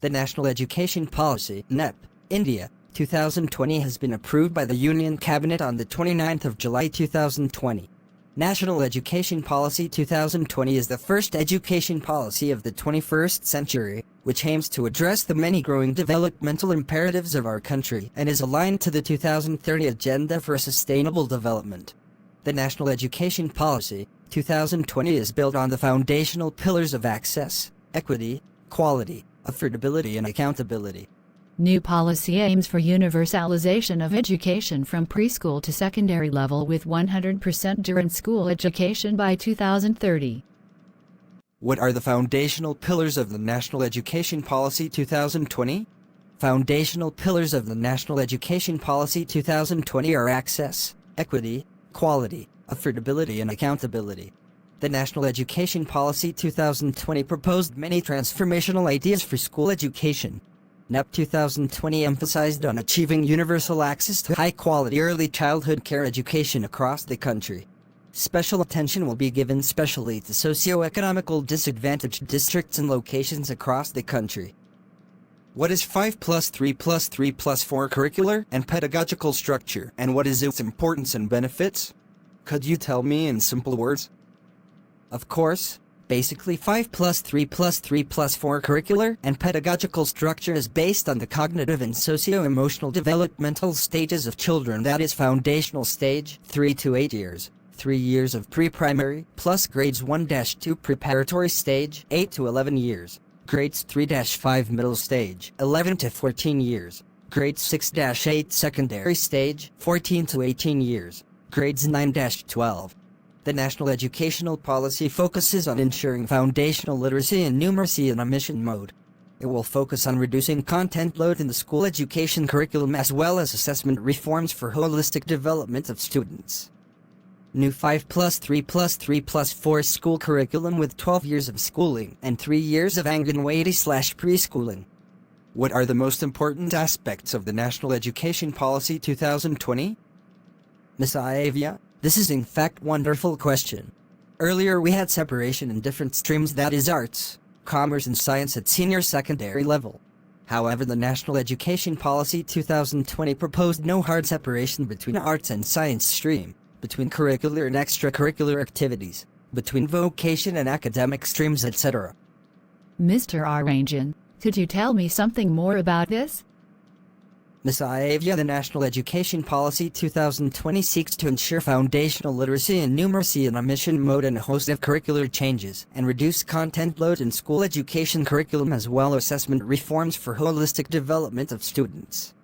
The National Education Policy (NEP) India 2020 has been approved by the Union Cabinet on the 29th of July 2020. National Education Policy 2020 is the first education policy of the 21st century, which aims to address the many growing developmental imperatives of our country and is aligned to the 2030 Agenda for Sustainable Development. The National Education Policy 2020 is built on the foundational pillars of access, equity, quality, affordability and accountability. New policy aims for universalization of education from preschool to secondary level with 100% during school education by 2030. What are the foundational pillars of the National Education Policy 2020? Foundational pillars of the National Education Policy 2020 are access, equity, quality, affordability and accountability. The National Education Policy 2020 proposed many transformational ideas for school education. NEP 2020 emphasized on achieving universal access to high-quality early childhood care education across the country. Special attention will be given especially to socio-economical disadvantaged districts and locations across the country. What is 5+3+3+4 curricular and pedagogical structure, and what is its importance and benefits? Could you tell me in simple words? Of course. Basically, 5+3+3+4 curricular and pedagogical structure is based on the cognitive and socio-emotional developmental stages of children, that is foundational stage, 3 to 8 years, 3 years of pre-primary, plus grades 1-2 preparatory stage, 8 to 11 years, grades 3-5 middle stage, 11 to 14 years, grades 6-8 secondary stage, 14 to 18 years, grades 9-12. The National Educational Policy focuses on ensuring foundational literacy and numeracy in a mission mode. It will focus on reducing content load in the school education curriculum as well as assessment reforms for holistic development of students. New 5+3+3+4 school curriculum with 12 years of schooling and 3 years of Anganwadi/preschooling. What are the most important aspects of the National Education Policy 2020? Ms. Ayavia, this is in fact wonderful question. Earlier we had separation in different streams, that is arts, commerce and science at senior secondary level. However, the National Education Policy 2020 proposed no hard separation between arts and science stream, between curricular and extracurricular activities, between vocation and academic streams, etc. Mr. Ranjan, could you tell me something more about this? Ms. Ayavia, the National Education Policy 2020 seeks to ensure foundational literacy and numeracy in a mission mode and a host of curricular changes, and reduce content load in school education curriculum as well as assessment reforms for holistic development of students.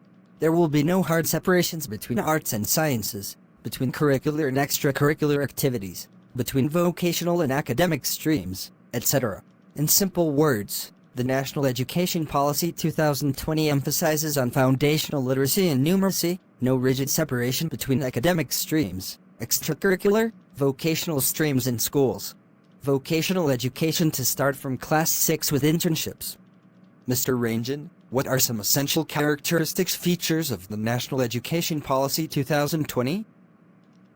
There will be no hard separations between arts and sciences, between curricular and extracurricular activities, between vocational and academic streams, etc. In simple words, the National Education Policy 2020 emphasizes on foundational literacy and numeracy, no rigid separation between academic streams, extracurricular, vocational streams in schools. Vocational education to start from class 6 with internships. Mr. Ranjan, what are some essential characteristics features of the National Education Policy 2020?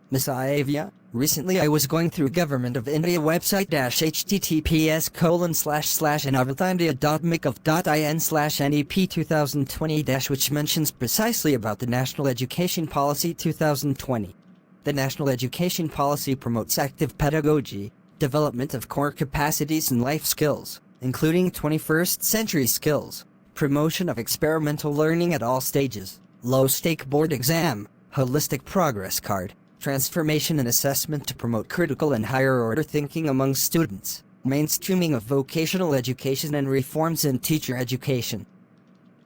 Ms. Ayavia, recently I was going through Government of India website https://innovatindia.micov.in/NEP 2020- which mentions precisely about the National Education Policy 2020. The National Education Policy promotes active pedagogy, development of core capacities and life skills, including 21st century skills, promotion of experimental learning at all stages, low-stake board exam, holistic progress card, transformation and assessment to promote critical and higher-order thinking among students, mainstreaming of vocational education and reforms in teacher education.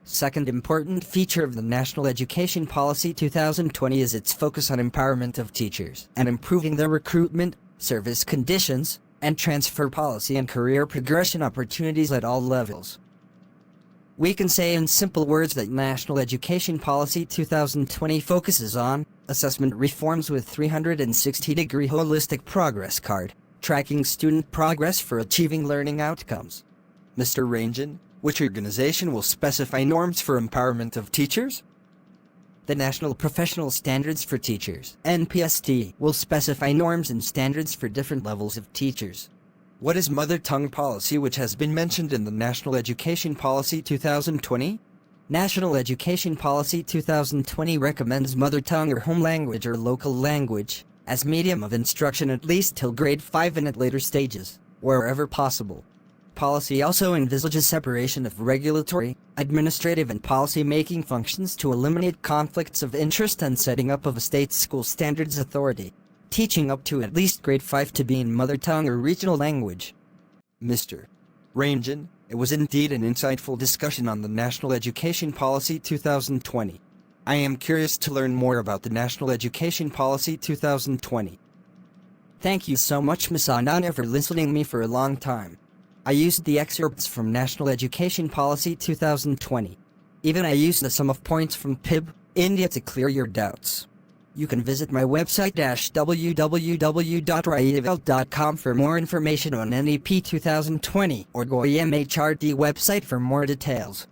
Second important feature of the National Education Policy 2020 is its focus on empowerment of teachers and improving their recruitment, service conditions, and transfer policy and career progression opportunities at all levels. We can say in simple words that National Education Policy 2020 focuses on assessment reforms with 360-degree holistic progress card, tracking student progress for achieving learning outcomes. Mr. Ranjan, which organization will specify norms for empowerment of teachers? The National Professional Standards for Teachers, NPST, will specify norms and standards for different levels of teachers. What is mother tongue policy, which has been mentioned in the National Education Policy 2020? National Education Policy 2020 recommends mother tongue or home language or local language as medium of instruction at least till grade 5 and at later stages, wherever possible. Policy also envisages separation of regulatory, administrative and policy-making functions to eliminate conflicts of interest and setting up of a state school standards authority, teaching up to at least grade 5 to be in mother tongue or regional language. Mr. Ranjan, it was indeed an insightful discussion on the National Education Policy 2020. I am curious to learn more about the National Education Policy 2020. Thank you so much, Ms. Ananya, for listening to me for a long time. I used the excerpts from National Education Policy 2020. Even I used the sum of points from PIB, India to clear your doubts. You can visit my website www.rajeev.com for more information on NEP 2020 or go MHRD website for more details.